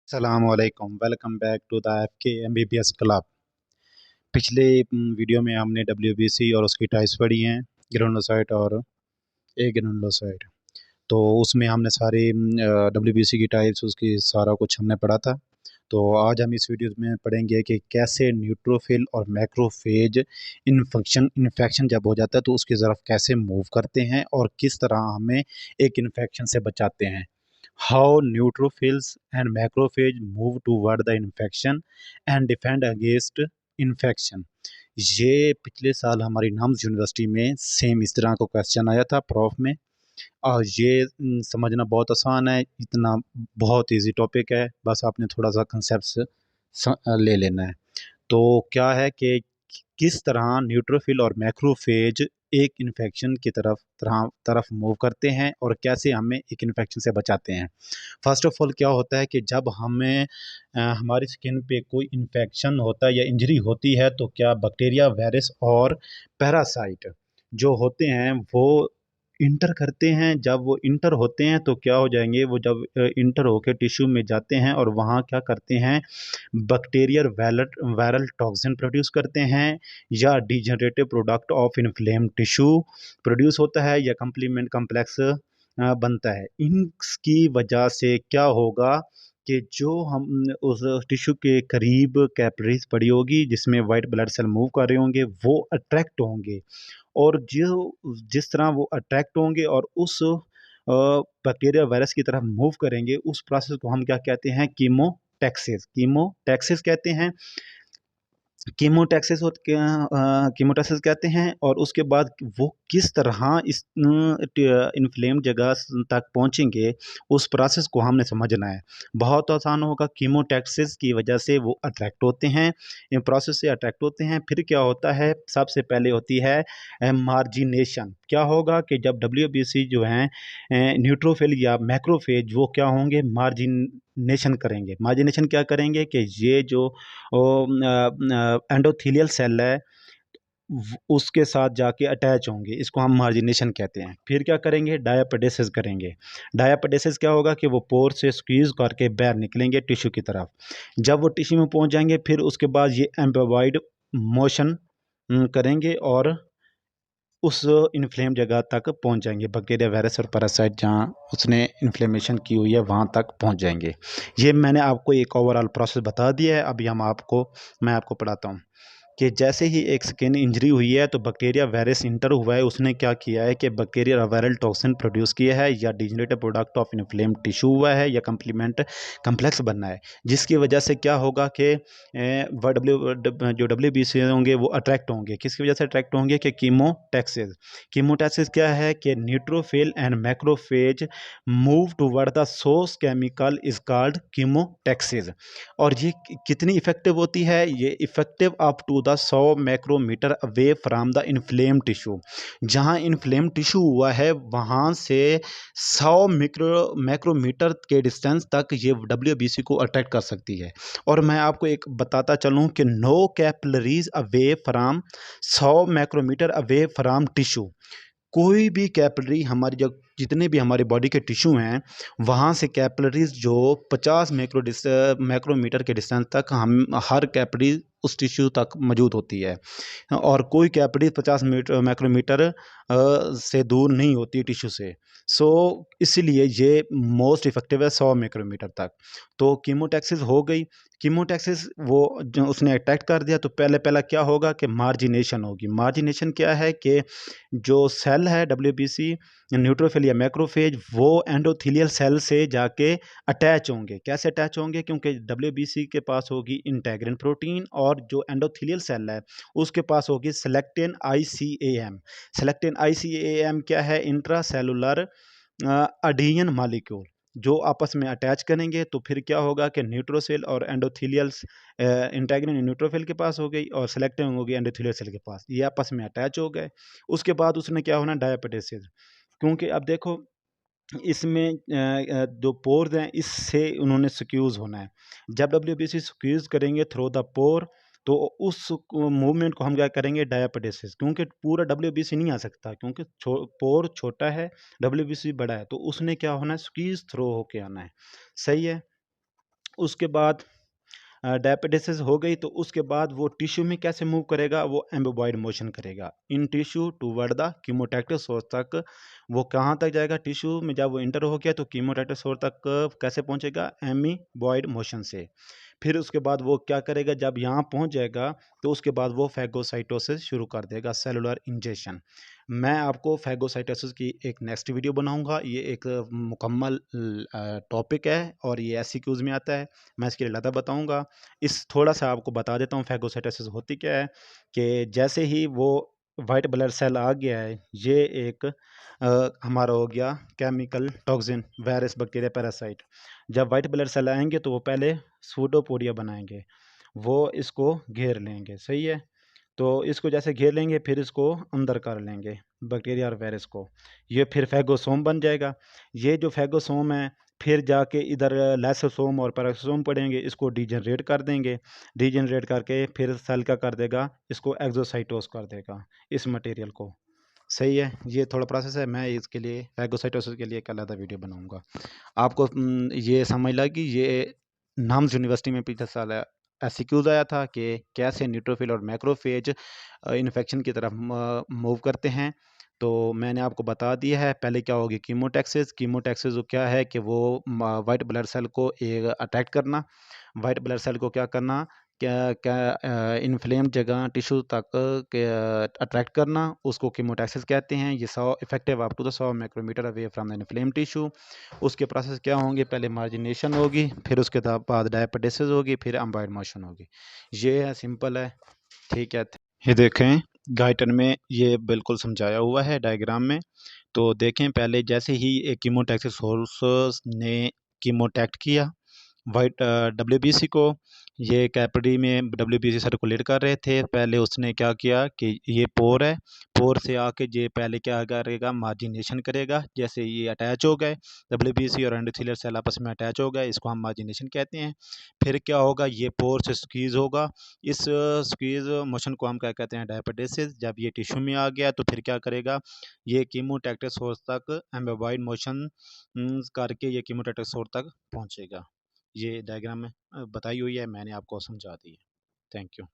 सलामुअलैकुम, welcome back to the FK MBBS club. पिछले video में हमने डब्ल्यूबीसी और उसकी टाइप्स पढ़ी हैं, ग्रेनुलोसाइट और ए ग्रेनुलोसाइट। तो उसमें हमने सारी डब्ल्यूबीसी की टाइप्स, उसकी सारा कुछ हमने पढ़ा था। तो आज हम इस वीडियो में पढ़ेंगे कि कैसे न्यूट्रोफिल और मैक्रोफेज इन्फेक्शन जब हो जाता है तो उसकी तरफ कैसे मूव करते हैं और किस तरह हमें एक इन्फेक्शन से बचाते हैं। How neutrophils and macrophage move toward the infection and defend against infection। ये पिछले साल हमारी नम्स यूनिवर्सिटी में सेम इस तरह का क्वेश्चन आया था प्रोफ में। और ये समझना बहुत आसान है, इतना बहुत इजी टॉपिक है, बस आपने थोड़ा सा कंसेप्ट ले लेना है। तो क्या है कि किस तरह न्यूट्रोफिल और मैक्रोफेज एक इन्फेक्शन की तरफ मूव करते हैं और कैसे हमें एक इन्फेक्शन से बचाते हैं। फर्स्ट ऑफ ऑल क्या होता है कि जब हमें हमारी स्किन पे कोई इन्फेक्शन होता है या इंजरी होती है तो क्या बैक्टीरिया, वायरस और पैरासाइट जो होते हैं वो इंटर करते हैं। जब वो इंटर होते हैं तो क्या हो जाएंगे, वो जब इंटर होकर टिश्यू में जाते हैं और वहाँ क्या करते हैं, बैक्टीरियल वायरल टॉक्सिन प्रोड्यूस करते हैं या degenerative product of inflame tissue produce होता है या कंप्लीमेंट कम्प्लेक्स बनता है। इसकी वजह से क्या होगा कि जो हम उस टिश्यू के करीब कैपिलरीज पड़ी होगी जिसमें वाइट ब्लड सेल मूव कर रहे होंगे वो अट्रैक्ट होंगे, और जो जिस तरह वो अट्रैक्ट होंगे और उस बैक्टीरिया वायरस की तरफ मूव करेंगे, उस प्रोसेस को हम क्या कहते हैं, कीमोटैक्सिस कहते हैं। कीमोटैक्सिस कहते हैं। और उसके बाद वो किस तरह इस इन्फ्लेम जगह तक पहुंचेंगे, उस प्रोसेस को हमने समझना है। बहुत आसान होगा, कीमोटैक्सिस की वजह से वो अट्रैक्ट होते हैं, इन प्रोसेस से अट्रैक्ट होते हैं। फिर क्या होता है, सबसे पहले होती है मार्जिनेशन। क्या होगा कि जब डब्ल्यूबीसी जो हैं न्यूट्रोफिल या मैक्रोफेज वो क्या होंगे, मार्जिनेशन करेंगे। मार्जिनेशन क्या करेंगे कि ये जो एंडोथीलियल सेल है उसके साथ जाके अटैच होंगे, इसको हम मार्जिनेशन कहते हैं। फिर क्या करेंगे, डायापेडेसिस करेंगे। डायापेडेसिस क्या होगा कि वो पोर से स्क्वीज करके बाहर निकलेंगे टिश्यू की तरफ। जब वो टिश्यू में पहुंच जाएंगे फिर उसके बाद ये एम्पवाइड मोशन करेंगे और उस इन्फ्लेम जगह तक पहुंच जाएंगे। बैक्टीरिया, वायरस और पैरासाइट जहां उसने इन्फ्लेमेशन की हुई है वहां तक पहुंच जाएंगे। ये मैंने आपको एक ओवरऑल प्रोसेस बता दिया है। अभी मैं आपको पढ़ाता हूँ कि जैसे ही एक स्किन इंजरी हुई है तो बैक्टीरिया, वायरस इंटर हुआ है, उसने क्या किया है कि बैक्टीरिया वायरल टॉक्सिन प्रोड्यूस किया है या degenerative product of inflame tissue हुआ है या कंप्लीमेंट कम्प्लेक्स बनना है, जिसकी वजह से क्या होगा कि जो डब्ल्यू बी सी होंगे वो अट्रैक्ट होंगे। किसकी वजह से अट्रैक्ट होंगे कि कीमोटैक्सिस क्या है कि neutrophil and macrophage move toward the source chemical is called chemotaxis. और ये कितनी इफेक्टिव होती है, ये effective up to the 100 micrometre away from the inflame tissue. जहां इन्फ्लेम टिश्यू हुआ है वहां से 100 मैक्रोमीटर के डिस्टेंस तक ये डब्ल्यूबीसी को अटैक कर सकती है। और मैं आपको एक बताता चलूं कि no capillaries away from 100 micrometre away from tissue. कोई भी कैपिलरी हमारी जो जितने भी हमारे बॉडी के टिश्यू हैं वहाँ से कैपिलरीज जो 50 मैक्रोमीटर के डिस्टेंस तक हम हर कैपिलरी उस टिश्यू तक मौजूद होती है, और कोई कैपिलरी 50 मैक्रोमीटर से दूर नहीं होती टिश्यू से। सो इसीलिए ये मोस्ट इफेक्टिव है 100 माइक्रोमीटर तक। तो कीमोटैक्सिस हो गई। कीमोटैक्सिस वो जो उसने अटैक कर दिया तो पहले पहला क्या होगा कि मार्जिनेशन होगी। मार्जिनेशन क्या है कि जो सेल है डब्ल्यूबीसी, न्यूट्रोफिल या मैक्रोफेज, वो एंडोथीलियल सेल से जाके अटैच होंगे। कैसे अटैच होंगे, क्योंकि डब्ल्यूबीसी के पास होगी इंटेग्रिन प्रोटीन और जो एंडोथीलियल सेल है उसके पास होगी सेलेक्टिन आईसीएएम। सेलेक्टिन आईसीएएम क्या है, इंट्रा सेलुलर अडीजन मालिक्यूल जो आपस में अटैच करेंगे। तो फिर क्या होगा कि न्यूट्रोसेल और एंडोथीलियल्स, इंटेग्रिन न्यूट्रोफिल के पास हो गई और सेलेक्टिन होगी एंडोथीलियल सेल के पास, ये आपस में अटैच हो गए। उसके बाद उसने क्या होना, डायपेटिस। क्योंकि अब देखो इसमें जो पोर्स हैं इससे उन्होंने सिक्यूज़ होना है। जब डब्ल्यूबीसी सिक्यूज़ करेंगे थ्रू द पोर तो उस मूवमेंट को हम क्या करेंगे, डायापेडेसिस। क्योंकि पूरा डब्ल्यूबीसी नहीं आ सकता क्योंकि पोर छोटा है, डब्ल्यूबीसी बड़ा है, तो उसने क्या होना है, स्क्वीज थ्रो होके आना है। सही है। उसके बाद डायपेटिस हो गई, तो उसके बाद वो टिश्यू में कैसे मूव करेगा, वो एम्बोबॉइड मोशन करेगा in tissue toward the chemotactic source तक। वो कहाँ तक जाएगा, टिश्यू में जब वो इंटर हो गया तो कीमोटैक्टिक सोर्स तक कैसे पहुँचेगा, एमीबॉइड मोशन से। फिर उसके बाद वो क्या करेगा, जब यहाँ पहुँच जाएगा तो उसके बाद वो फैगोसाइटोसिस शुरू कर देगा, सेलुलर इंजेक्शन। मैं आपको फैगोसाइटोसिस की एक नेक्स्ट वीडियो बनाऊंगा। ये एक मुकम्मल टॉपिक है और ये एससीक्यूज में आता है, मैं इसके लिए ज़्यादा बताऊंगा। इस थोड़ा सा आपको बता देता हूँ फैगोसाइटोसिस होती क्या है। कि जैसे ही वो वाइट ब्लड सेल आ गया है, ये एक हमारा हो गया chemical toxin, virus, bacteria, parasite. जब वाइट ब्लड सेल आएंगे तो वो पहले सूडोपोडिया बनाएंगे, वो इसको घेर लेंगे, सही है। तो इसको जैसे घेर लेंगे फिर इसको अंदर कर लेंगे, बैक्टीरिया और वायरस को। ये फिर फैगोसोम बन जाएगा। ये जो फैगोसोम है फिर जाके इधर लाइसोसोम और पैराक्सोसोम पड़ेंगे, इसको डिजनरेट कर देंगे। डिजनरेट करके फिर सेल का कर देगा, इसको एक्सोसाइटोस कर देगा, इस मटेरियल को। सही है, ये थोड़ा प्रोसेस है। मैं इसके लिए फैगोसाइटोसिस के लिए एक अलग वीडियो बनाऊंगा। आपको ये समझ लगी। ये नाम्स यूनिवर्सिटी में पिछले साल एसक्यूज आया था कि कैसे न्यूट्रोफिल और मैक्रोफेज इन्फेक्शन की तरफ मूव करते हैं। तो मैंने आपको बता दिया है। पहले क्या होगी, कीमोटैक्सिस। कीमोटैक्सिस वो क्या है कि वो वाइट ब्लड सेल को एक अटैक करना, वाइट ब्लड सेल को क्या करना, क्या क्या इन्फ्लेम्ड जगह टिश्यू तक अट्रैक्ट करना, उसको कीमोटैक्सिस कहते हैं। ये 100 effective up to the 100 micrometre away from the inflame tissue. उसके प्रोसेस क्या होंगे, पहले मार्जिनेशन होगी, फिर उसके बाद डायपेटिसिस होगी, फिर अम्बाइड मोशन होगी। ये है, सिंपल है, ठीक है। ये देखें गाइटर में ये बिल्कुल समझाया हुआ है डायग्राम में। तो देखें, पहले जैसे ही एक कीमोटैक्सिस सोर्स ने कीमोटैक्ट किया वाइट डब्ल्यूबीसी को, ये कैपिटरी में डब्ल्यूबीसी सर्कुलेट कर रहे थे। पहले उसने क्या किया कि ये पोर है, पोर से आके ये पहले क्या करेगा, मार्जिनेशन करेगा। जैसे ये अटैच हो गए, डब्ल्यूबीसी और एंडोथेलियल सेल आपस में अटैच हो गए, इसको हम मार्जिनेशन कहते हैं। फिर क्या होगा, ये पोर से स्क्वीज होगा। इस स्क्वीज मोशन को हम क्या कहते हैं, डायपेटिसिस। जब ये टिश्यू में आ गया तो फिर क्या करेगा, ये कीमोटैक्टिक सोर्स तक एम्बोबॉइड मोशन करके ये कीमोटैक्टिक सोर्स तक पहुंचेगा। ये डायग्राम में बताई हुई है, मैंने आपको समझा दी है। Thank you.